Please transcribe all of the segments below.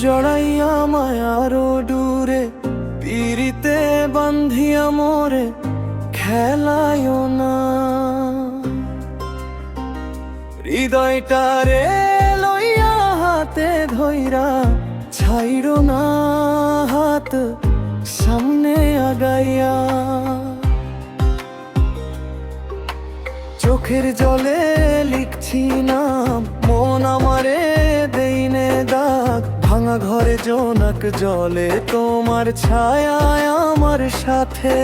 জড়াইয়া মায়ার ডুরে পিরিতে বান্ধিয়া মোরে খেলায় না। হৃদয়টারে লইয়া হাতে ধইরা ছাইরো না হাত সামনে আগাইয়া। চোখের জলে লিখছি নাম, মন আমারে দেইনে দাগ। ভাঙা ঘরে জোনাক জলে তোমার ছায়া আমার সাথে।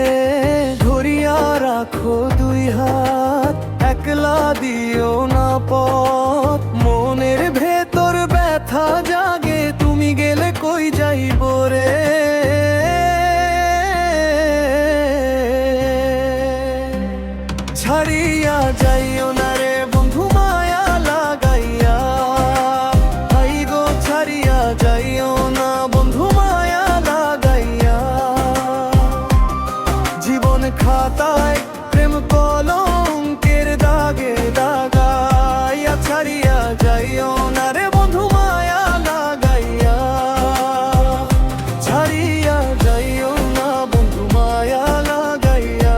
ধরিয়া রাখো দুই হাত, একলা দিও না পথ। মনের ভেতর ব্যথা জাগে, তুমি গেলে কই যাইব রে। ছাড়িয়া যাইও না রে বন্ধু মায়া লাগাইয়া। হাই গো ছাড়িয়া যাইও না বন্ধু মায়া লাগাইয়া। জীবন খাতায় প্রেম কলঙ্কের দাগে দাগাইয়া। ছাড়িয়া যাইও না রে বন্ধু মায়া লাগাইয়া। ছাড়িয়া যাইও না বন্ধু মায়া লাগাইয়া।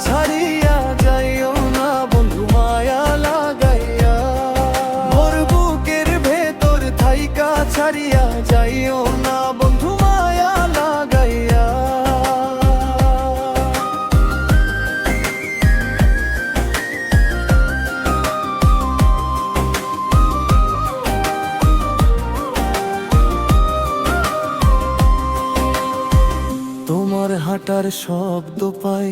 ছাড়িয়া যাইও না বন্ধু মায়া লাগাইয়া। মোর বুকের ভেতর থাইকা ছাড়িয়া যাইও না বন্ধু মায়া লাগাইয়া। তোমার হাঁটার শব্দ পাই,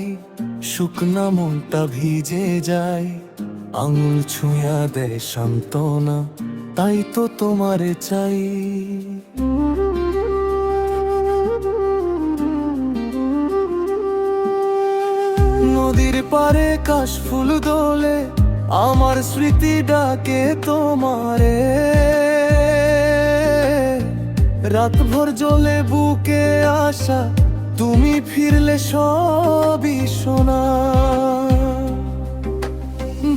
শুকনা মনটা ভিজে যায়। আঙুল ছুঁয়া দেয় সান্ত্বনা, তাই তো তোমারে চাই। নদীর পারে কাশফুল দোলে, আমার স্মৃতি ডাকে তোমারে। রাতভর জ্বলে বুকে আশা, তুমি ফিরলে সবই শোনা।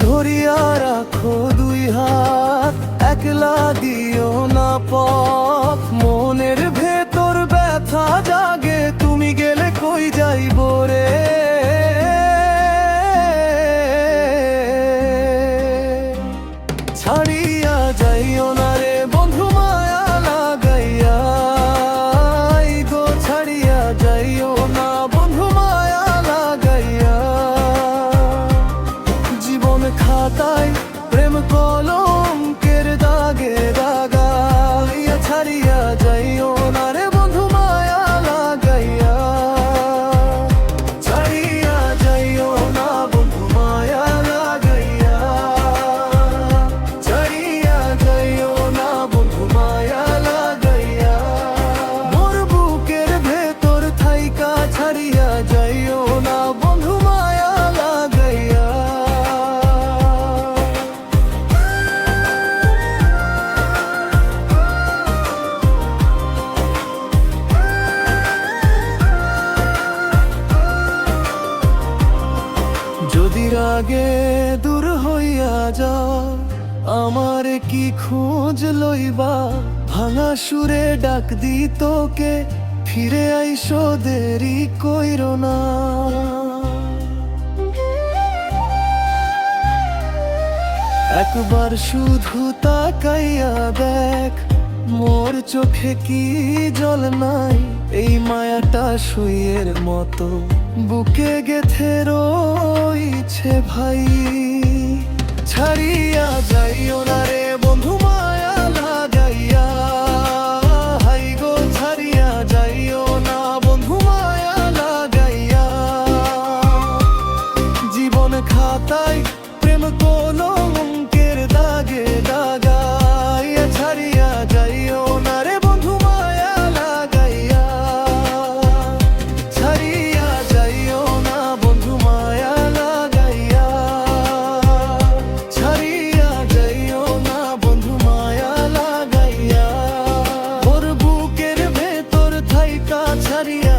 ধরিয়া রাখো দুই হাত, একলা দিও না পথ। মনের ভেতর ব্যথা জাগে, তুমি গেলে কই যাইব রে। ছাড়িয়া যাইও না রে বন্ধু মায়া লাগাইয়া। গো ছাড়িয়া যাইও না বন্ধু মায়া লাগাইয়া। জীবন খাতায় প্রেম কলঙ্কের দাগে দাগাইয়া। ছাড়িয়া যাইও না রে বন্ধু মায়া লাগাইয়া। ছাড়িয়া যাইও না বন্ধু মায়া লাগাইয়া। ছাড়িয়া যাইও না বন্ধু মায়া লাগাইয়া। মোর বুকের ভেতর থাইকা ছাড়িয়া যাইও না বন্ধু মায়া লাগাইয়া। যদি রাগে দূর হইয়া যাও, আমার কি খোঁজ লইবা। ভাঙা সুরে ডাক দি তোকে, ফিরে আইসো দেরি কইরো না। একবার শুধু তাকাইয়া দেখ, মোর চোখে কি জল নাই। এই মায়াটা সুইয়ের মতো বুকে গেথে রইছে ভাই। ছাড়িয়া যাইও না রে বন্ধু মায়া লাগাইয়া। হাই গো ছাড়িয়া যাইও না বন্ধু মায়া লাগাইয়া। জীবন খাতায় প্রেম কলঙ্কের দাগে দাগাইয়া। ছাড়িয়া যাইও না রে বন্ধু মায়া লাগাইয়া। ছাড়িয়া যাইও না বন্ধু মায়া লাগাইয়া। ছাড়িয়া যাইও না বন্ধু মায়া লাগাইয়া। ওর বুকের ভেতর থাইকা ছাড়িয়া